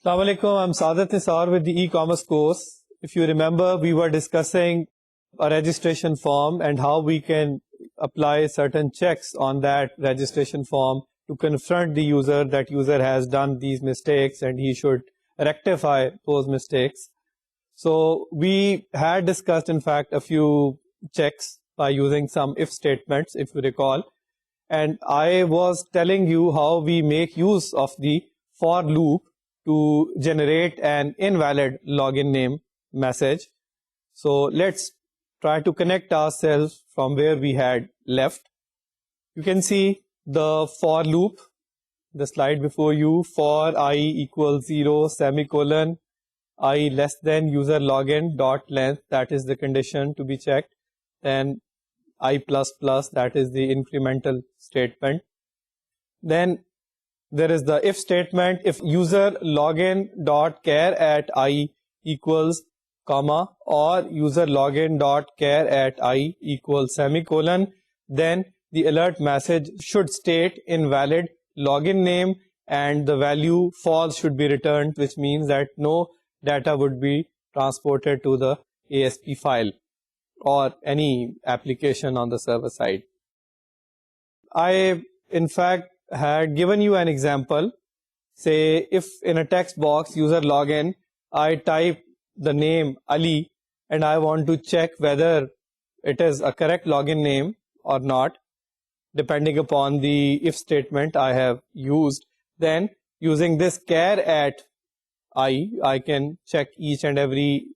Assalamu alaikum, I'm Saadat Nisar with the e-commerce course. If you remember, we were discussing a registration form and how we can apply certain checks on that registration form to confront the user that user has done these mistakes and he should rectify those mistakes. So we had discussed, in fact, a few checks by using some if statements, if you recall. And I was telling you how we make use of the for loop to generate an invalid login name message. So let's try to connect ourselves from where we had left. You can see the for loop, the slide before you, for I equals 0, semicolon, I less than user login dot length, that is the condition to be checked. Then I plus plus, that is the incremental statement. Then there is the if statement, if user login dot char at I equals comma or user login dot char at I equals semicolon, then the alert message should state invalid login name and the value false should be returned, which means that no data would be transported to the ASP file or any application on the server side. I, in fact, had given you an example. Say, if in a text box, user login, I type the name Ali and I want to check whether it is a correct login name or not, depending upon the if statement I have used, then using this char at I can check each and every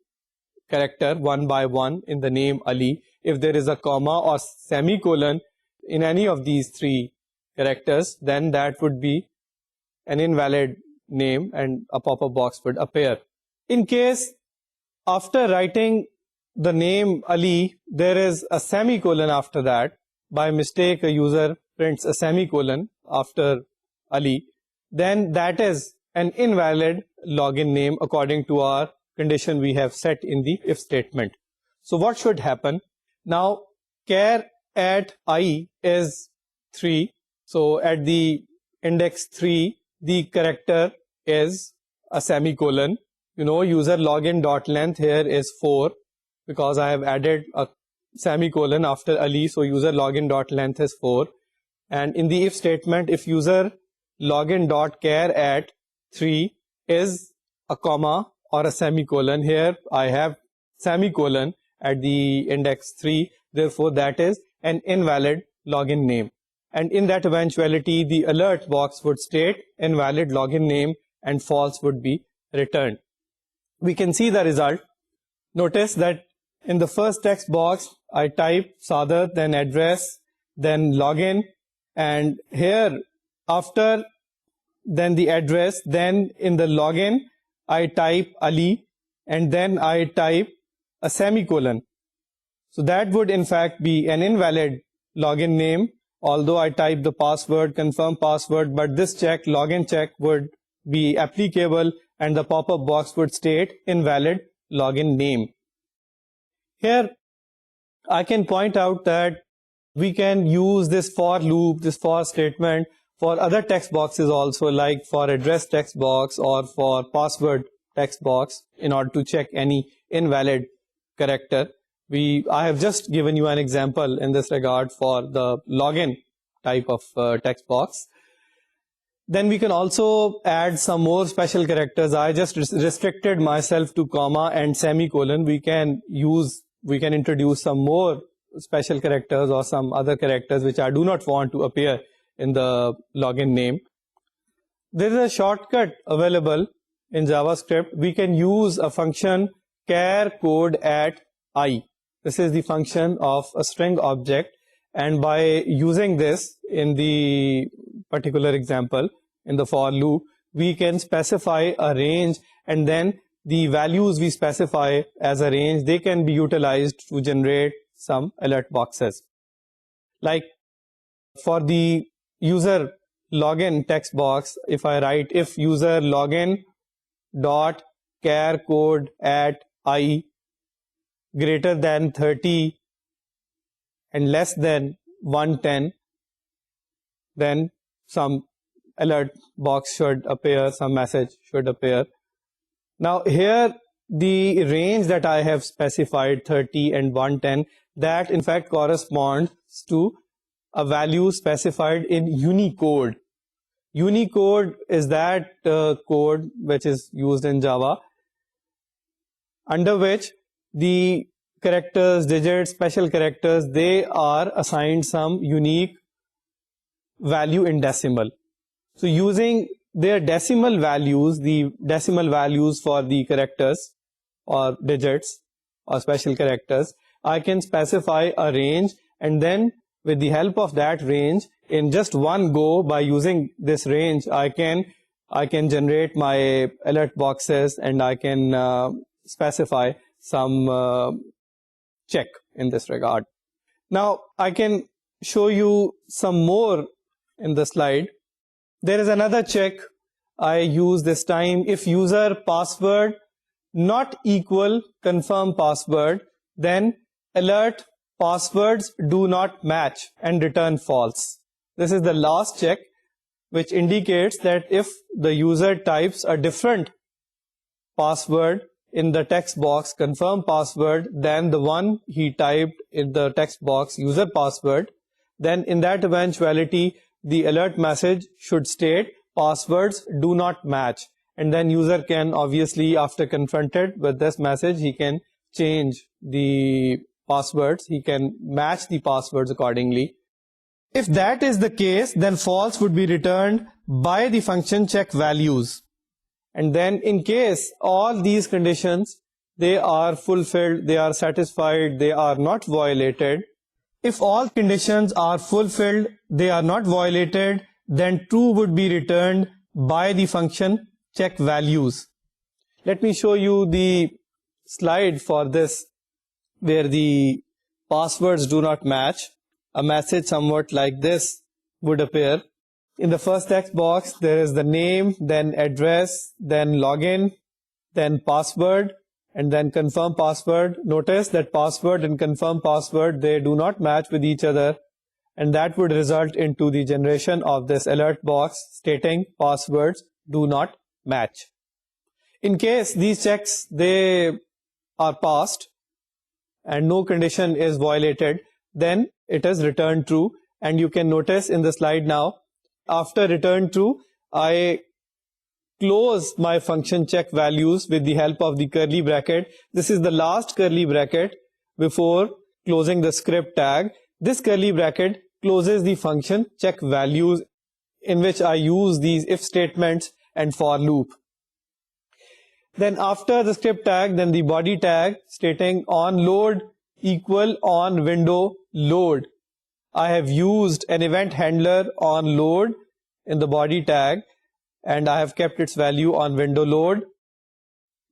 character one by one in the name Ali. If there is a comma or semicolon in any of these three characters, then that would be an invalid name and a pop-up box would appear. In case after writing the name Ali, there is a semicolon after that, by mistake a user prints a semicolon after Ali, then that is an invalid login name according to our condition we have set in the if statement. So what should happen? Now, char at I is 3. So at the index 3, the character is a semicolon. You know, user login dot length here is 4 because I have added a semicolon after Ali. So user login dot length is 4. And in the if statement, if user login dot char at 3 is a comma or a semicolon, here I have semicolon at the index 3, therefore that is an invalid login name. And in that eventuality, the alert box would state invalid login name and false would be returned. We can see the result. Notice that in the first text box, I type Saadat, then address, then login, and here after then the address, then in the login, I type Ali, and then I type a semicolon. So that would in fact be an invalid login name, although I type the password, confirm password, but this check, login check, would be applicable and the pop-up box would state invalid login name. Here, I can point out that we can use this for loop, this for statement, for other text boxes also, like for address text box or for password text box, in order to check any invalid character. I have just given you an example in this regard for the login type of text box. Then we can also add some more special characters. I just restricted myself to comma and semicolon. We can introduce some more special characters or some other characters which I do not want to appear in the login name. There is a shortcut available in JavaScript. We can use a function char code at I. This is the function of a string object, and by using this in the particular example in the for loop, we can specify a range, and then the values we specify as a range, they can be utilized to generate some alert boxes. Like for the user login text box, if I write if user login dot char code at I greater than 30 and less than 110, then some alert box should appear, some message should appear. Now here the range that I have specified, 30 and 110, that in fact corresponds to a value specified in Unicode. Unicode is that code which is used in Java, under which the characters, digits, special characters, they are assigned some unique value in decimal. So using their decimal values, the decimal values for the characters or digits or special characters, I can specify a range, and then with the help of that range, in just one go, by using this range, I can generate my alert boxes, and I can specify some check in this regard. Now I can show you some more in the slide. There is another check I use this time. If user password not equal confirm password, then alert passwords do not match and return false. This is the last check, which indicates that if the user types a different password in the text box confirm password than the one he typed in the text box user password, then in that eventuality the alert message should state passwords do not match, and then user can obviously, after confronted with this message, he can change the passwords, he can match the passwords accordingly. If that is the case, then false would be returned by the function check values. And then in case all these conditions, they are fulfilled, they are satisfied, they are not violated, if all conditions are fulfilled, they are not violated, then true would be returned by the function check values. Let me show you the slide for this, where the passwords do not match. A message somewhat like this would appear. In the first text box, there is the name, then address, then login, then password, and then confirm password. Notice that password and confirm password, they do not match with each other, and that would result into the generation of this alert box stating passwords do not match. In case these checks, they are passed and no condition is violated, then it is returned true. And you can notice in the slide now, after return true, I close my function check values with the help of the curly bracket. This is the last curly bracket before closing the script tag. This curly bracket closes the function check values, in which I use these if statements and for loop. Then after the script tag, then the body tag stating on load equal on window load. I have used an event handler on load in the body tag, and I have kept its value on window load.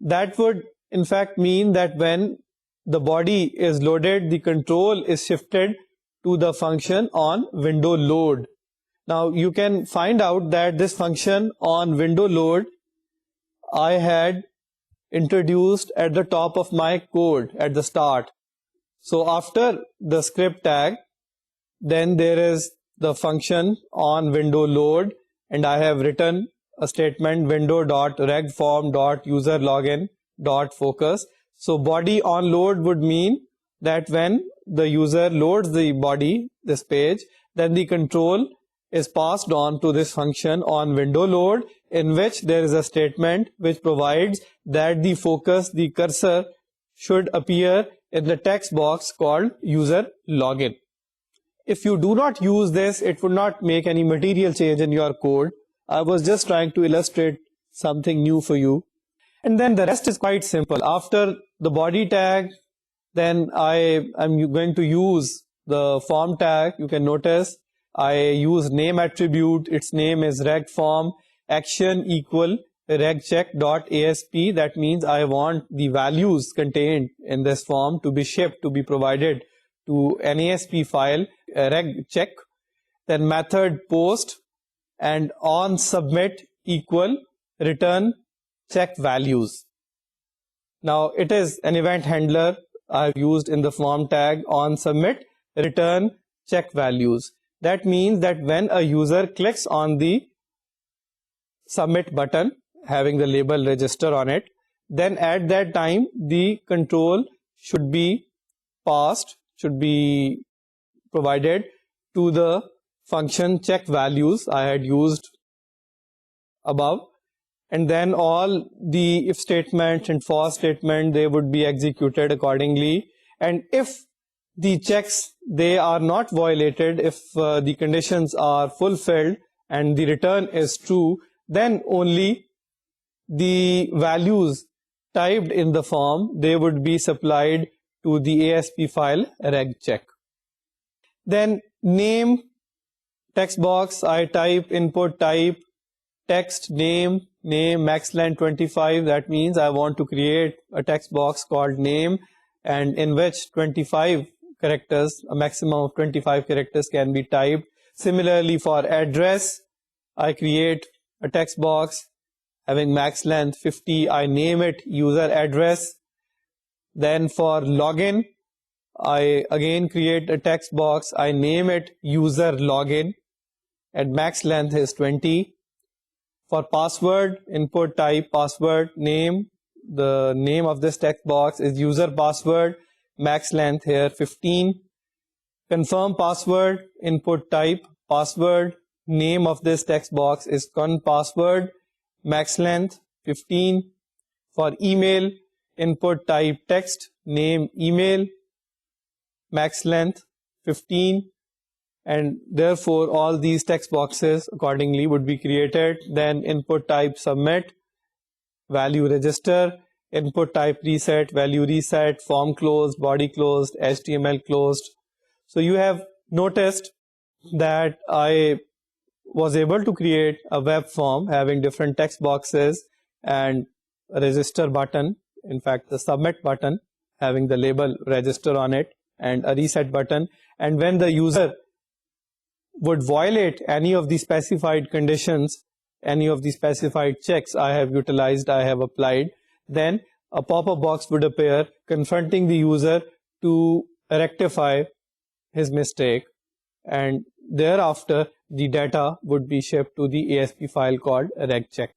That would in fact mean that when the body is loaded, the control is shifted to the function on window load. Now you can find out that this function on window load I had introduced at the top of my code at the start. So after the script tag, then there is the function on window load, and I have written a statement window.regform.userlogin.focus. So body on load would mean that when the user loads the body, this page, then the control is passed on to this function on window load, in which there is a statement which provides that the focus, the cursor, should appear in the text box called user login. If you do not use this, it would not make any material change in your code. I was just trying to illustrate something new for you. And then the rest is quite simple. After the body tag, then I am going to use the form tag. You can notice I use name attribute. Its name is regform. Action equal regcheck.asp. That means I want the values contained in this form to be shipped, to be provided to an ASP file, regcheck. Then method post, and on submit equal return check values. Now it is an event handler I've used in the form tag on submit return check values. That means that when a user clicks on the submit button having the label register on it. Then at that time, the control should be passed, should be provided to the function check values I had used above, and then all the if statement and for statement, they would be executed accordingly. And if the checks, they are not violated, if the conditions are fulfilled and the return is true, then only the values typed in the form, they would be supplied to the ASP file regcheck. Then name text box, I type input type text name max length 25. That means I want to create a text box called name, and in which 25 characters, a maximum of 25 characters can be typed. Similarly for address, I create a text box having max length 50. I name it user address. Then for login, I again create a text box. I name it user login, and max length is 20. For password, input type password name. The name of this text box is user password. Max length here 15. Confirm password, input type password. Name of this text box is con password. Max length 15. For email, input type text, name email. Max length 15. And therefore all these text boxes accordingly would be created. Then input type submit, value register, input type reset, value reset, form closed, body closed, HTML closed. So you have noticed that I was able to create a web form having different text boxes and a register button, in fact the submit button having the label register on it, and a reset button. And when the user would violate any of the specified conditions, any of the specified checks I have utilized, I have applied, then a pop-up box would appear confronting the user to rectify his mistake, and thereafter the data would be shipped to the ASP file called regcheck.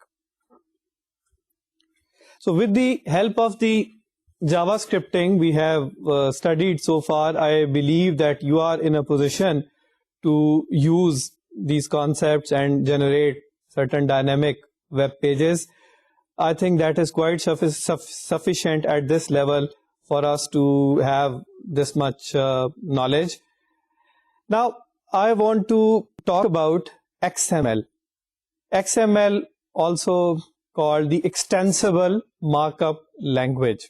So with the help of the JavaScripting we have studied so far, I believe that you are in a position to use these concepts and generate certain dynamic web pages. I think that is quite sufficient at this level for us to have this much knowledge. Now, I want to talk about XML. XML, also called the Extensible Markup Language.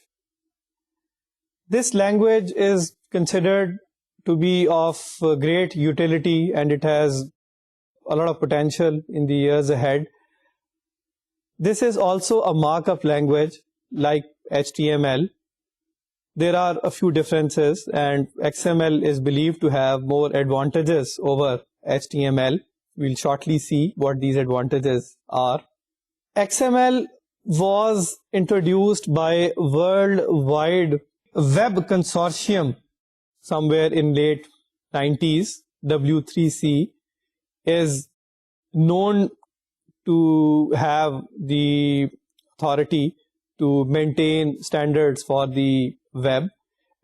This language is considered to be of great utility, and it has a lot of potential in the years ahead. This is also a markup language like HTML. There are a few differences, and XML is believed to have more advantages over HTML. We'll shortly see what these advantages are. XML was introduced by World Wide Web Consortium somewhere in late 90s. W3C is known to have the authority to maintain standards for the web,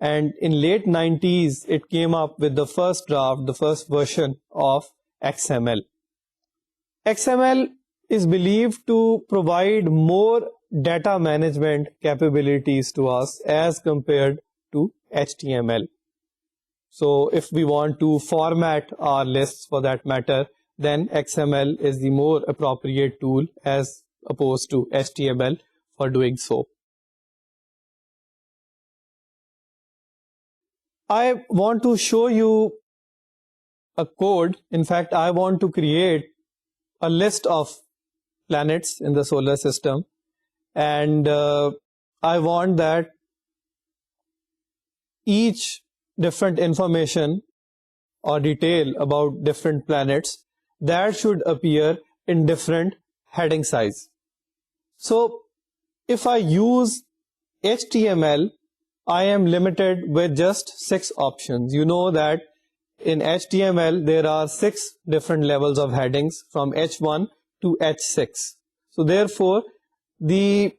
and in late 90s it came up with the first draft, the first version of XML. XML is believed to provide more data management capabilities to us as compared to HTML. So if we want to format our lists for that matter, then XML is the more appropriate tool as opposed to HTML for doing so. I want to show you a code. In fact, I want to create a list of planets in the solar system, and I want that each different information or detail about different planets that should appear in different heading size. So if I use HTML, I am limited with just 6 options. You know that in HTML there are 6 different levels of headings from H1 to H6. So therefore, the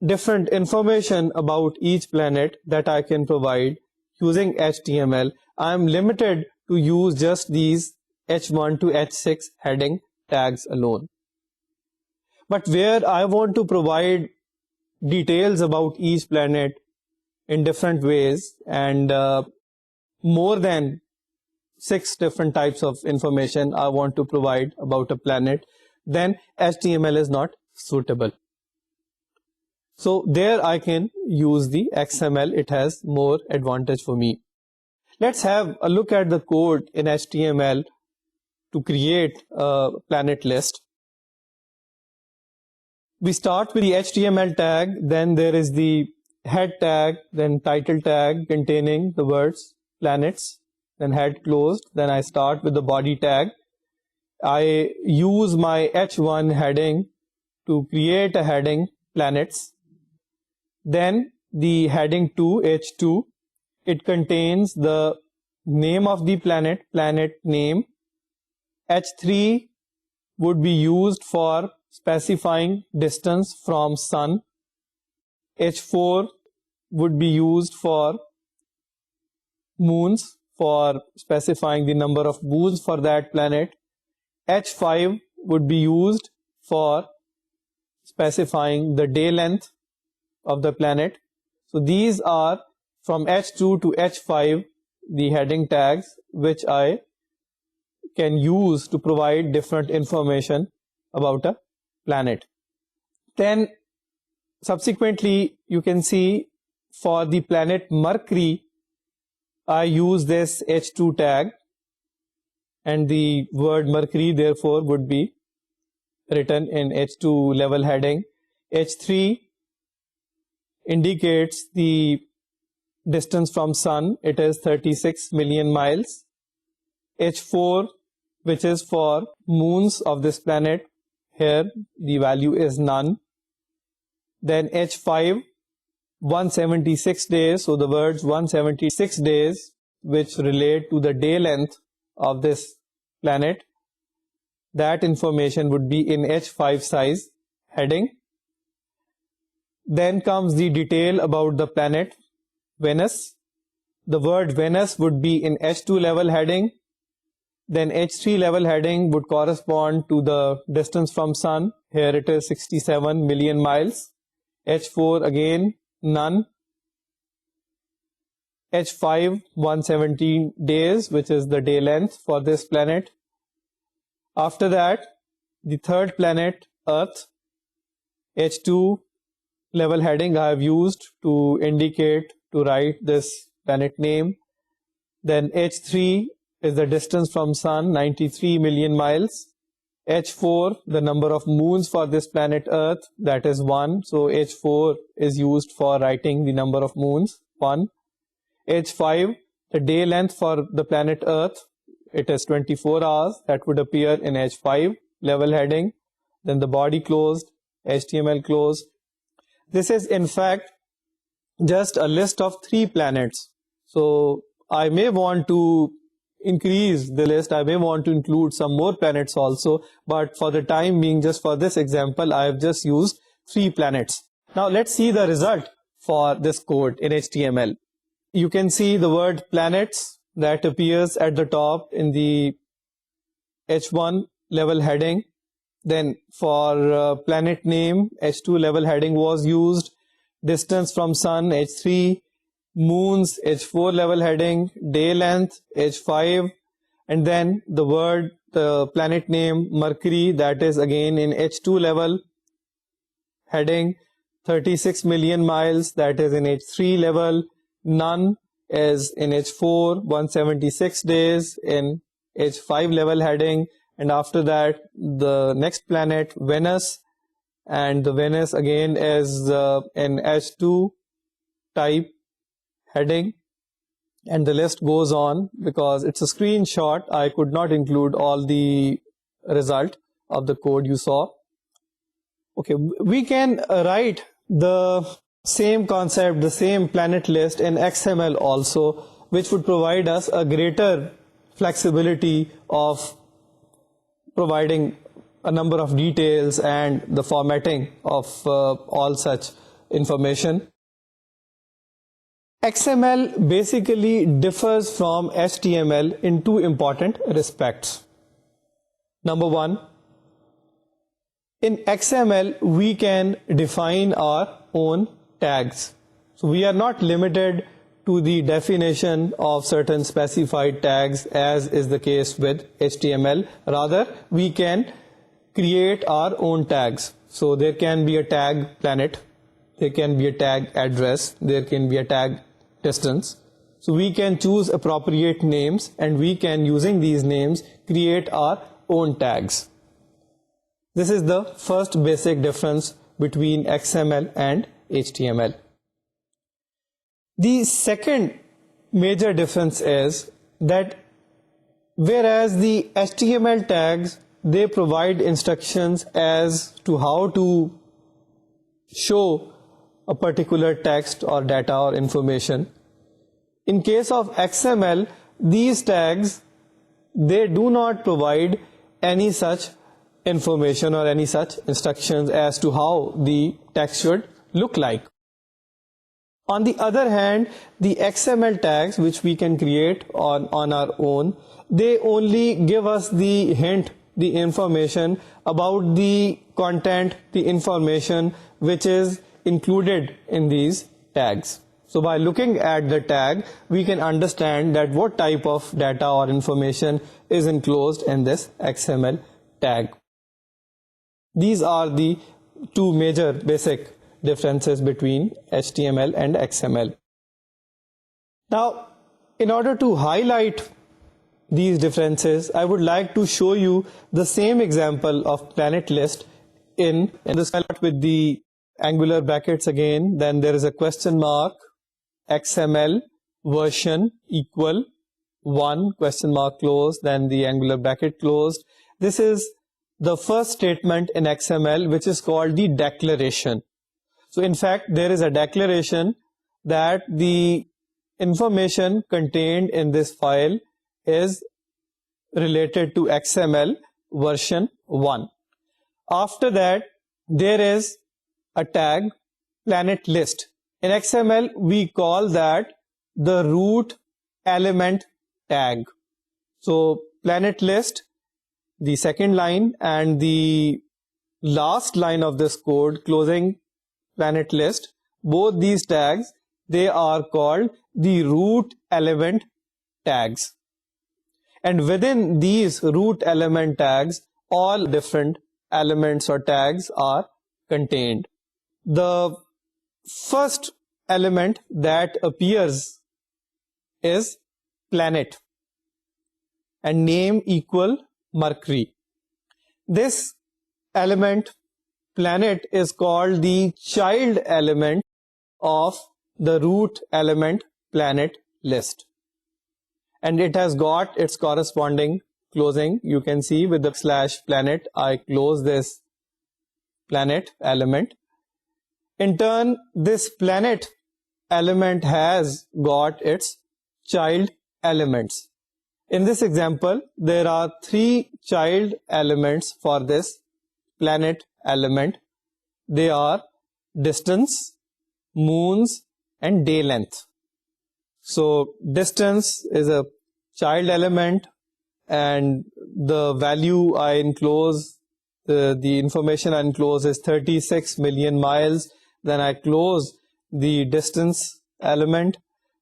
different information about each planet that I can provide using HTML, I am limited to use just these H1 to H6 heading tags alone. But where I want to provide details about each planet in different ways and more than 6 different types of information I want to provide about a planet, then HTML is not suitable. So there I can use the XML. It has more advantage for me. Let's have a look at the code in HTML to create a planet list. We start with the HTML tag, then there is the head tag, then title tag containing the words planets, then head closed, then I start with the body tag. I use my H1 heading to create a heading planets. Then the heading 2, H2, it contains the name of the planet, planet name. H3 would be used for specifying distance from sun. H4 would be used for moons, for specifying the number of moons for that planet. H5 would be used for specifying the day length of the planet. So these are from H2 to H5 the heading tags which I can use to provide different information about a planet. Then subsequently you can see for the planet Mercury I use this H2 tag, and the word Mercury therefore would be written in H2 level heading. H3 indicates the distance from sun, it is 36 million miles. H4, which is for moons of this planet, here the value is none. Then H5, 176 days, so the words 176 days which relate to the day length of this planet, that information would be in H5 size heading. Then comes the detail about the planet Venus. The word Venus would be in H2 level heading. Then H3 level heading would correspond to the distance from sun. Here it is 67 million miles. H4 again none. H5 117 days, which is the day length for this planet. After that, the third planet Earth, H2 level heading I have used to indicate, to write this planet name. Then H3 is the distance from sun, 93 million miles. H4, the number of moons for this planet Earth, that is 1. So H4 is used for writing the number of moons, 1. H5, the day length for the planet Earth, it is 24 hours. That would appear in H5 level heading. Then the body closed, HTML closed. This is in fact just a list of 3 planets. So I may want to increase the list, I may want to include some more planets also, but for the time being, just for this example, I have just used 3 planets. Now let's see the result for this code in HTML. You can see the word planets that appears at the top in the H1 level heading. Then for planet name, H2 level heading was used. Distance from sun, H3. Moons, H4 level heading. Day length, H5. And then the word, the planet name Mercury, that is again in H2 level heading. 36 million miles, that is in H3 level. None is in H4, 176 days in H5 level heading. And after that, the next planet, Venus, and the Venus again is in H2 type heading. And the list goes on. Because it's a screenshot, I could not include all the result of the code you saw. Okay, we can write the same concept, the same planet list in XML also, which would provide us a greater flexibility of providing a number of details and the formatting of all such information. XML basically differs from HTML in two important respects. Number one, in XML we can define our own tags. So we are not limited to the definition of certain specified tags as is the case with HTML. Rather, we can create our own tags. So there can be a tag planet, there can be a tag address, there can be a tag distance. So we can choose appropriate names and we can, using these names, create our own tags. This is the first basic difference between XML and HTML. The second major difference is that whereas the HTML tags, they provide instructions as to how to show a particular text or data or information. In case of XML, these tags, they do not provide any such information or any such instructions as to how the text should look like. On the other hand, the XML tags which we can create on our own, they only give us the hint, the information about the content, the information which is included in these tags. So by looking at the tag, we can understand that what type of data or information is enclosed in this XML tag. These are the two major basic differences between HTML and XML. Now, in order to highlight these differences, I would like to show you the same example of planet list in this start with the angular brackets again, then there is a question mark, XML version equal 1, question mark closed, then the angular bracket closed. This is the first statement in XML which is called the declaration. So in fact, there is a declaration that the information contained in this file is related to XML version 1. After that, there is a tag planet list. In XML, we call that the root element tag. So planet list, the second line and the last line of this code closing planet list, both these tags, they are called the root element tags. And within these root element tags, all different elements or tags are contained. The first element that appears is planet and name equal Mercury. This element planet is called the child element of the root element planet list, and it has got its corresponding closing. You can see with the slash planet, I close this planet element. In turn, this planet element has got its child elements. In this example, there are 3 child elements for this planet element. They are distance, moons, and day length. So distance is a child element, and the value I enclose, the information I enclose is 36 million miles. Then I close the distance element.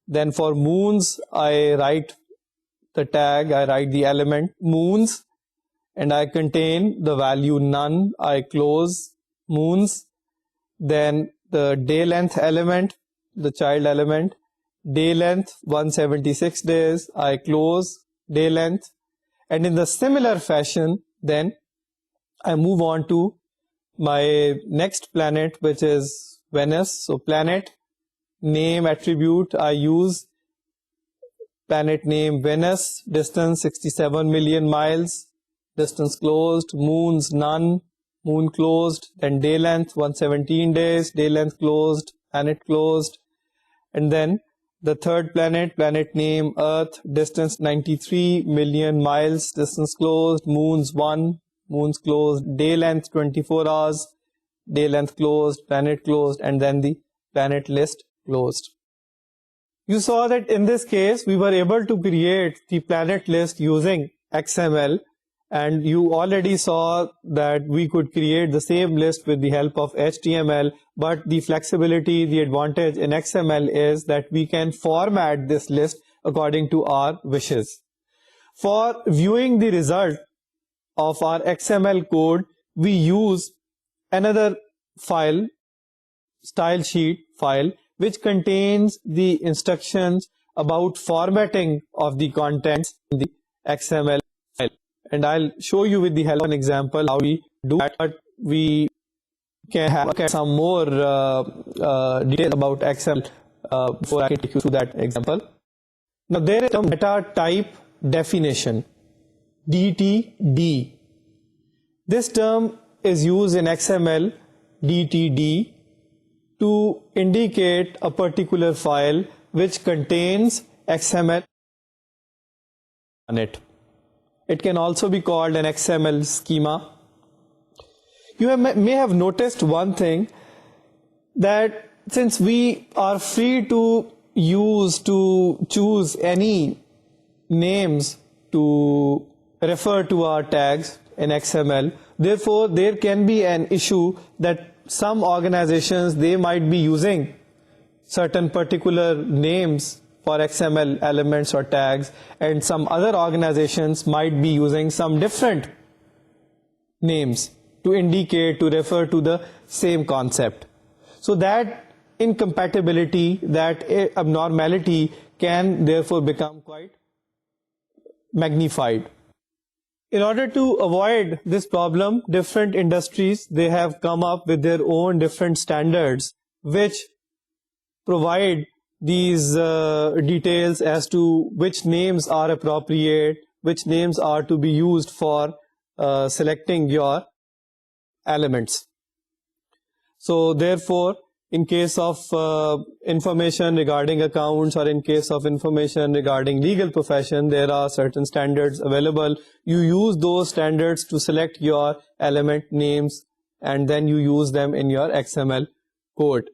Then for moons, I write the tag, I write the element moons, and I contain the value none. I close moons. Then the day length element, the child element, day length 176 days, I close day length. And in the similar fashion, then I move on to my next planet, which is Venus. So planet name attribute, I use planet name Venus, distance 67 million miles, distance closed, moons none, moon closed, then day length 117 days, day length closed, planet closed. And then the third planet, planet name Earth, distance 93 million miles, distance closed, moons 1, moons closed, day length 24 hours, day length closed, planet closed, and then the planet list closed. You saw that in this case, we were able to create the planet list using XML, and you already saw that we could create the same list with the help of HTML, but the flexibility, the advantage in XML is that we can format this list according to our wishes. For viewing the result of our XML code, we use another file, style sheet file, which contains the instructions about formatting of the contents in the XML file. And I'll show you with the help of an example how we do that, but we can look at some more details about XML before I can take you through that example. Now there is some data type definition, DTD. This term is used in XML, DTD, to indicate a particular file which contains XML on it. It can also be called an XML schema. You may have noticed one thing, that since we are free to choose any names to refer to our tags in XML, therefore there can be an issue that some organizations, they might be using certain particular names for XML elements or tags, and some other organizations might be using some different names to indicate, to refer to the same concept. So that incompatibility, that abnormality can therefore become quite magnified. In order to avoid this problem, different industries, they have come up with their own different standards which provide these details as to which names are appropriate, which names are to be used for selecting your elements. So therefore, in case of information regarding accounts, or in case of information regarding legal profession, there are certain standards available. You use those standards to select your element names, and then you use them in your XML code.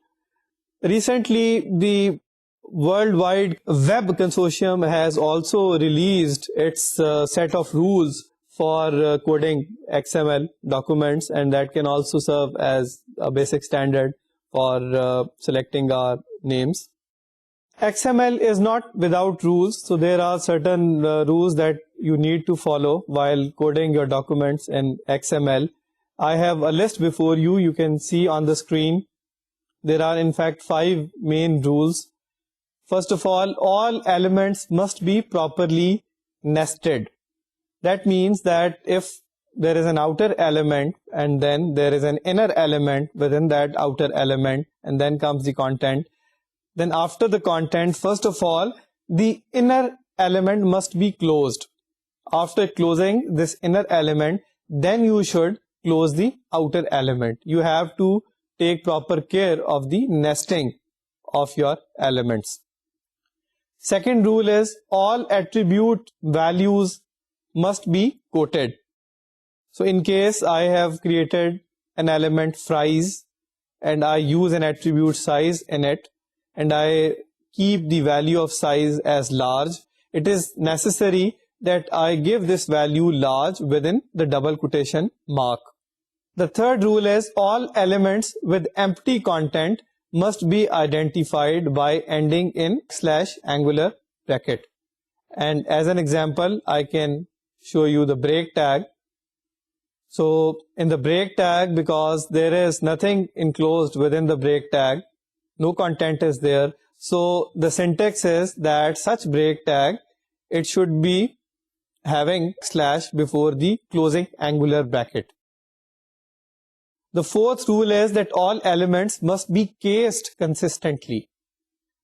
Recently, the Worldwide Web Consortium has also released its set of rules for coding XML documents, and that can also serve as a basic standard for selecting our names. XML is not without rules, so there are certain rules that you need to follow while coding your documents in XML. I have a list before you. You can see on the screen. There are in fact 5 main rules. First of all elements must be properly nested. That means that if there is an outer element and then there is an inner element within that outer element, and then comes the content, then after the content, first of all, the inner element must be closed. After closing this inner element, then you should close the outer element. You have to take proper care of the nesting of your elements. Second rule is all attribute values must be quoted. So in case I have created an element fries and I use an attribute size in it, and I keep the value of size as large, it is necessary that I give this value large within the double quotation mark. The third rule is all elements with empty content must be identified by ending in /angular bracket. And as an example, I can show you the break tag. So in the break tag, because there is nothing enclosed within the break tag, no content is there, so the syntax is that such break tag, it should be having slash before the closing angular bracket. The fourth rule is that all elements must be cased consistently,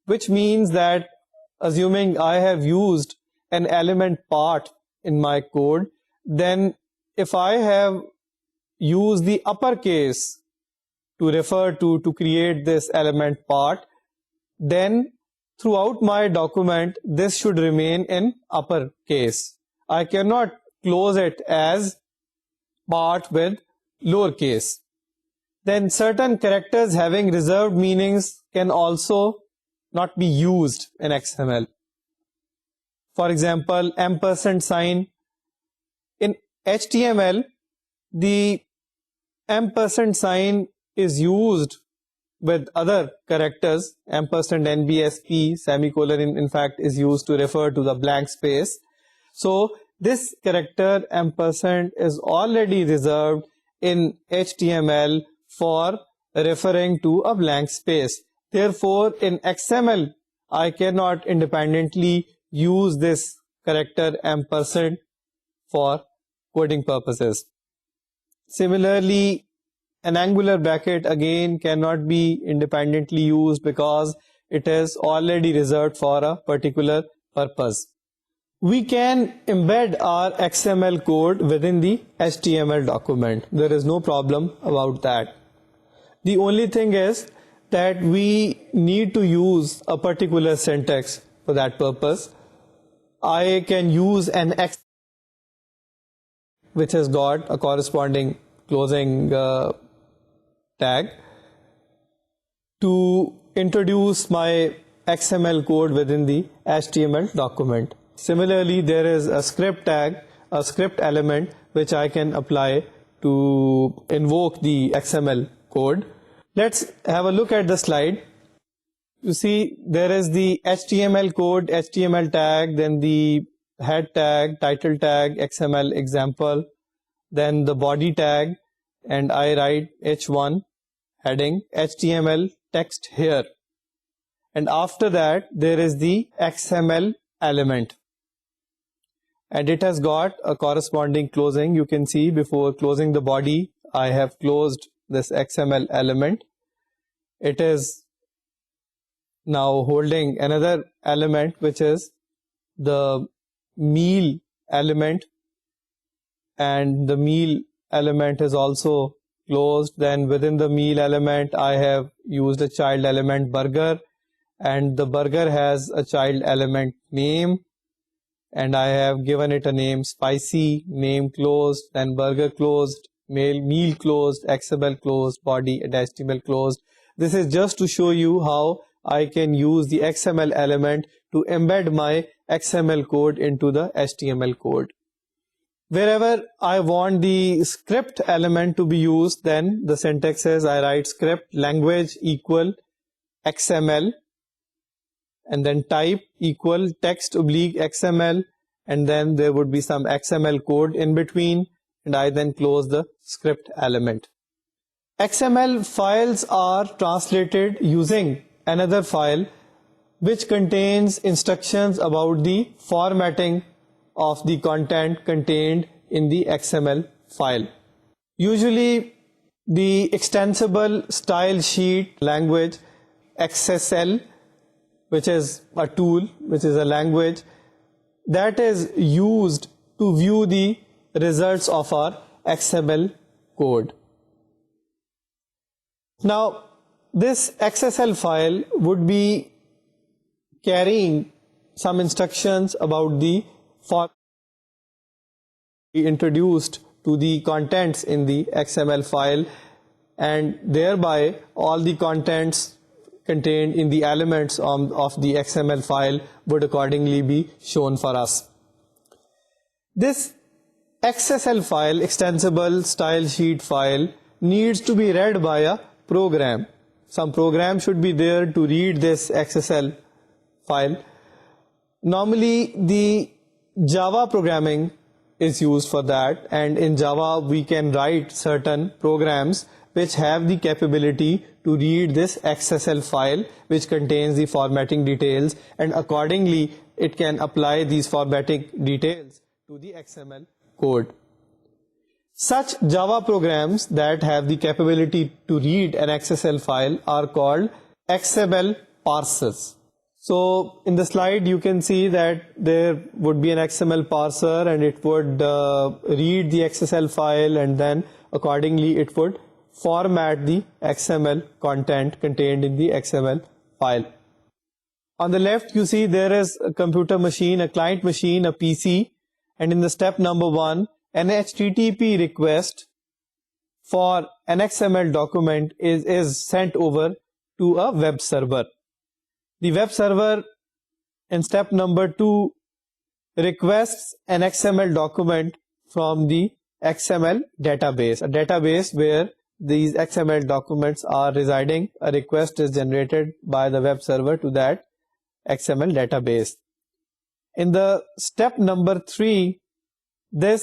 which means that assuming I have used an element part in my code, then if I have used the uppercase to refer to create this element part, then throughout my document, this should remain in uppercase. I cannot close it as part with lowercase. Then certain characters having reserved meanings can also not be used in XML. For example, ampersand sign. In HTML, the ampersand sign is used with other characters. Ampersand, NBSP, semicolon in fact is used to refer to the blank space. So this character ampersand is already reserved in HTML for referring to a blank space. Therefore, in XML, I cannot independently use this character ampersand for coding purposes. Similarly, an angular bracket again cannot be independently used because it is already reserved for a particular purpose. We can embed our XML code within the HTML document. There is no problem about that. The only thing is that we need to use a particular syntax for that purpose. I can use an X which has got a corresponding closing tag to introduce my XML code within the HTML document. Similarly, there is a script tag, a script element which I can apply to invoke the XML code. Let's have a look at the slide. You see there is the HTML code, HTML tag, then the head tag, title tag, XML example, then the body tag, and I write H1 heading HTML text here. And after that there is the XML element. And it has got a corresponding closing. You can see before closing the body, I have closed this XML element. It is now holding another element which is the meal element, and the meal element is also closed. Then within the meal element I have used a child element burger, and the burger has a child element name, and I have given it a name spicy, name closed, then burger closed, meal closed, XML closed, body and HTML closed. This is just to show you how I can use the XML element to embed my XML code into the HTML code. Wherever I want the script element to be used, then the syntax is I write script language equal XML, and then type equal text oblique XML, and then there would be some XML code in between, and I then close the script element. XML files are translated using another file which contains instructions about the formatting of the content contained in the XML file. Usually the extensible style sheet language XSL, which is a tool, which is a language that is used to view the results of our XML code. Now, this XSL file would be carrying some instructions about the format introduced to the contents in the XML file, and thereby all the contents contained in the elements of the XML file would accordingly be shown for us. This XSL file, extensible style sheet file, needs to be read by a program. Some program should be there to read this XSL file. Normally the Java programming is used for that, and in Java we can write certain programs which have the capability to read this XSL file which contains the formatting details, and accordingly it can apply these formatting details to the XML code. Such Java programs that have the capability to read an XSL file are called XML parsers. So in the slide you can see that there would be an XML parser, and it would read the XSL file, and then accordingly it would format the XML content contained in the XML file. On the left you see there is a computer machine, a client machine, a PC, and in the step number 1 an HTTP request for an XML document is sent over to a web server. The web server in step number 2 requests an XML document from the XML database, a database where these XML documents are residing. A request is generated by the web server to that XML database. In the step number 3, the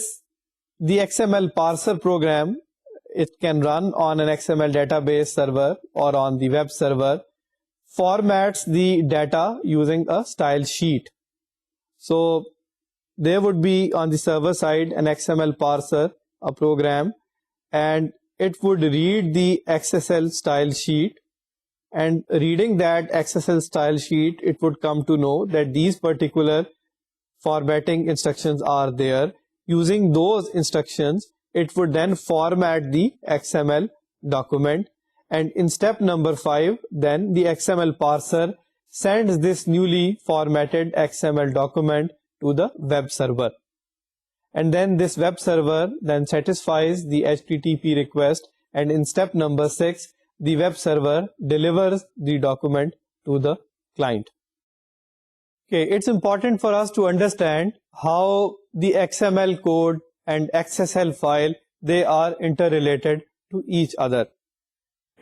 XML parser program, it can run on an XML database server or on the web server, formats the data using a style sheet. So there would be on the server side an XML parser, a program, and it would read the XSL style sheet, and reading that XSL style sheet, it would come to know that these particular formatting instructions are there. Using those instructions, it would then format the XML document, and in step number 5, then the XML parser sends this newly formatted XML document to the web server, and then this web server then satisfies the HTTP request, and in step number 6, the web server delivers the document to the client. Okay, it's important for us to understand how the XML code and XSL file, they are interrelated to each other.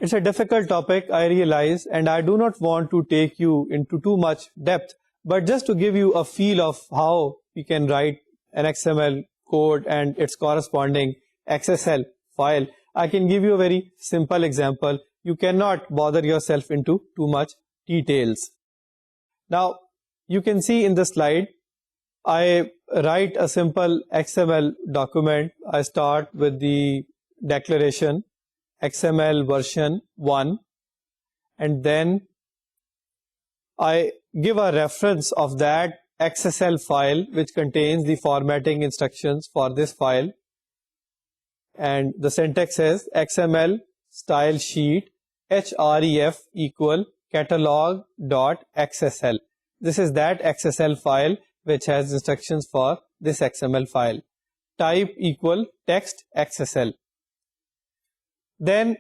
It's a difficult topic, I realize, and I do not want to take you into too much depth, but just to give you a feel of how we can write an XML code and its corresponding XSL file, I can give you a very simple example. You cannot bother yourself into too much details. Now, you can see in the slide, I write a simple XML document. I start with the declaration XML version 1, and then I give a reference of that XSL file which contains the formatting instructions for this file, and the syntax is XML style sheet href equal catalog.xsl. This is that XSL file which has instructions for this XML file. Type equal text XSL. Then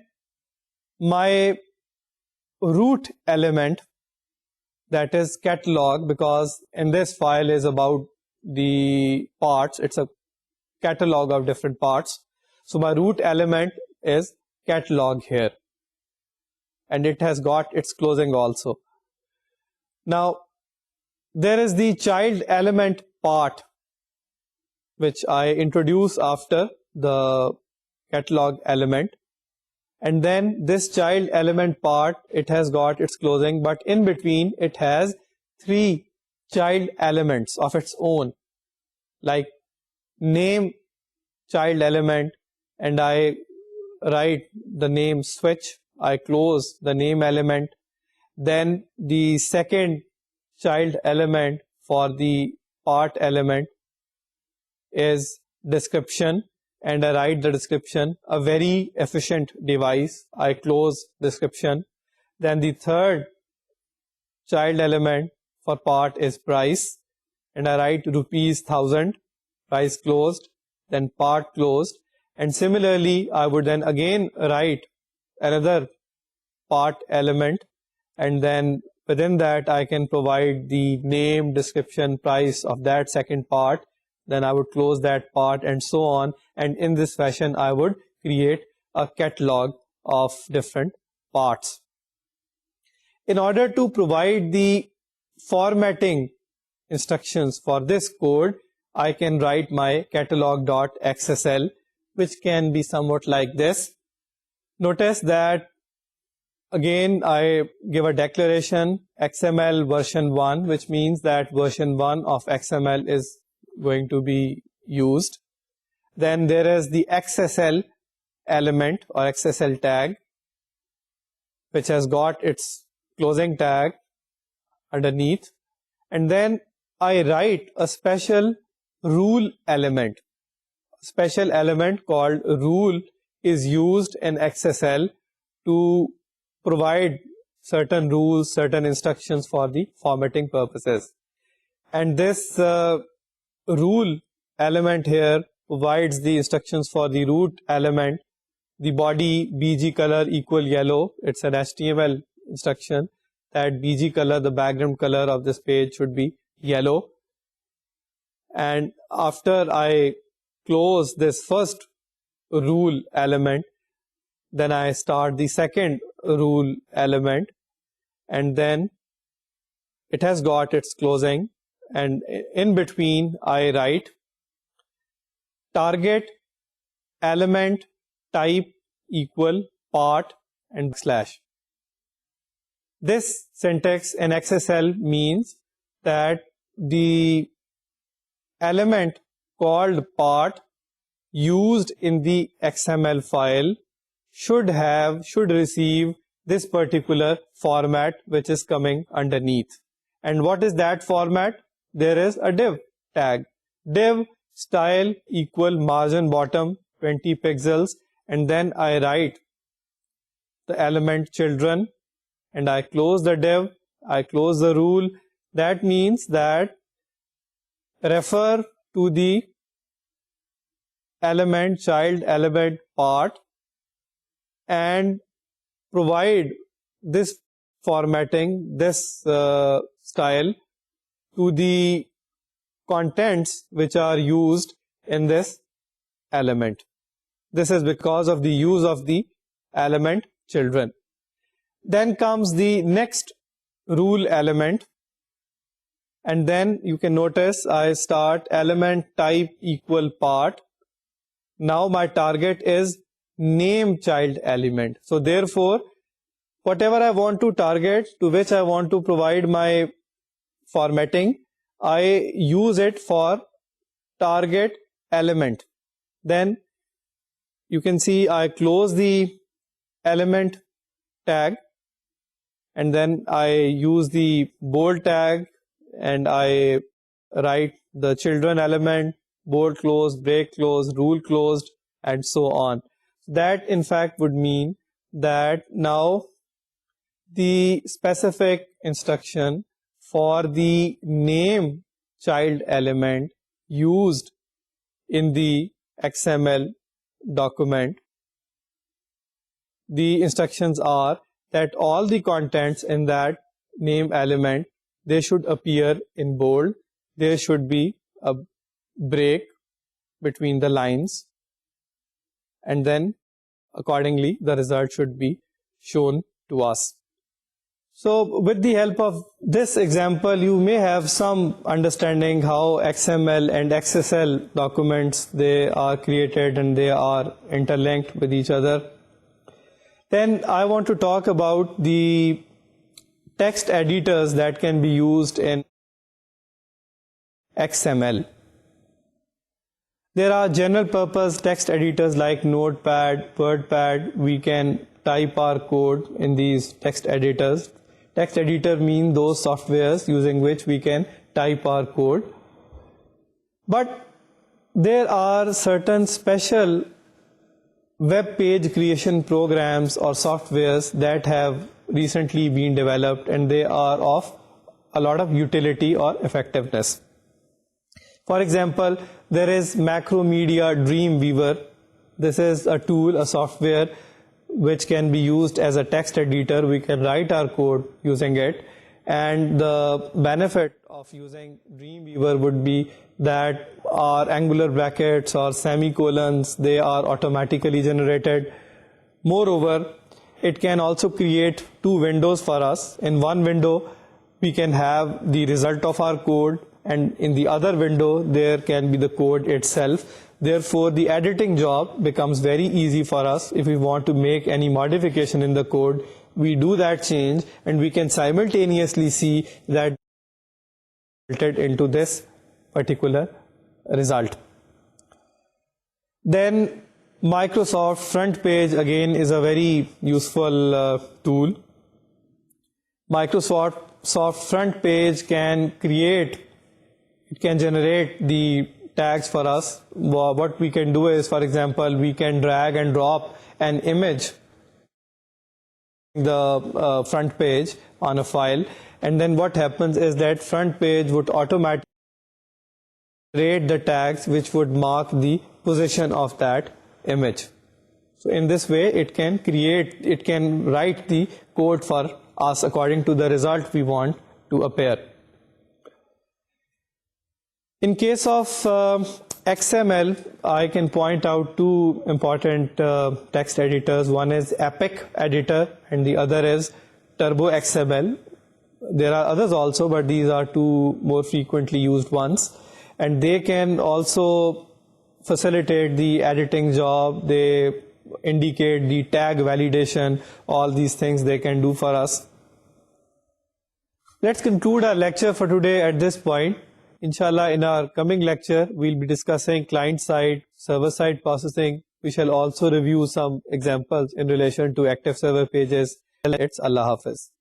my root element, that is catalog, because in this file is about the parts, it's a catalog of different parts. So my root element is catalog here, and it has got its closing also. Now there is the child element part which I introduce after the catalog element, and then this child element part, it has got its closing, but in between it has 3 child elements of its own, like name child element, and I write the name switch, I close the name element. Then the second child element for the part element is description, and I write the description, a very efficient device, I close description. Then the third child element for part is price, and I write ₹1000, price closed, then part closed. And similarly, I would then again write another part element, and then within that I can provide the name, description, price of that second part. Then I would close that part, and so on. And in this fashion, I would create a catalog of different parts. In order to provide the formatting instructions for this code, I can write my catalog.xsl, which can be somewhat like this. Notice that again I give a declaration XML version 1, which means that version 1 of XML is going to be used. Then there is the XSL element or XSL tag, which has got its closing tag underneath. And then I write a special rule element. A special element called rule is used in XSL to provide certain rules, certain instructions for the formatting purposes. And this rule element here provides the instructions for the root element, the body BG color equal yellow. It's an HTML instruction that BG color, the background color of this page, should be yellow. And after I close this first rule element, then I start the second rule element, and then it has got its closing, and in between I write target element type equal part and slash. This syntax in XSL means that the element called part used in the XML file should receive this particular format which is coming underneath. And what is that format? There is a div tag. Div style equal margin bottom 20 pixels, and then I write the element children, and I close the div, I close the rule. That means that refer to the element child element part and provide this formatting, this style to the contents which are used in this element. This is because of the use of the element children. Then comes the next rule element, and then you can notice I start element type equal part. Now my target is name child element. So therefore, whatever I want to target, to which I want to provide my formatting, I use it for target element. Then you can see I close the element tag, and then I use the bold tag, and I write the children element, bold closed, break closed, rule closed, and so on. That in fact would mean that now the specific instruction for the name child element used in the XML document, the instructions are that all the contents in that name element, they should appear in bold. There should be a break between the lines, and then accordingly the result should be shown to us. So with the help of this example, you may have some understanding how XML and XSL documents, they are created and they are interlinked with each other. Then I want to talk about the text editors that can be used in XML. There are general purpose text editors like Notepad, WordPad. We can type our code in these text editors. Text editor mean those softwares using which we can type our code. But there are certain special web page creation programs or softwares that have recently been developed, and they are of a lot of utility or effectiveness. For example, there is Macromedia Dreamweaver. This is a tool, a software which can be used as a text editor. We can write our code using it, and the benefit of using Dreamweaver would be that our angular brackets or semicolons, they are automatically generated. Moreover, it can also create two windows for us. In one window, we can have the result of our code, and in the other window, there can be the code itself. Therefore, the editing job becomes very easy for us. If we want to make any modification in the code, we do that change, and we can simultaneously see that resulted into this particular result. Then Microsoft Front Page again is a very useful tool. Microsoft Front Page can generate the tags for us. What we can do is, for example, we can drag and drop an image the front page on a file, and then what happens is that front page would automatically create the tags which would mark the position of that image. So in this way, it can write the code for us according to the result we want to appear. In case of XML, I can point out two important text editors. One is Epic editor and the other is Turbo XML. There are others also, but these are two more frequently used ones. And they can also facilitate the editing job. They indicate the tag validation, all these things they can do for us. Let's conclude our lecture for today at this point. Inshallah, in our coming lecture, we'll be discussing client-side, server-side processing. We shall also review some examples in relation to active server pages. It's Allah Hafiz.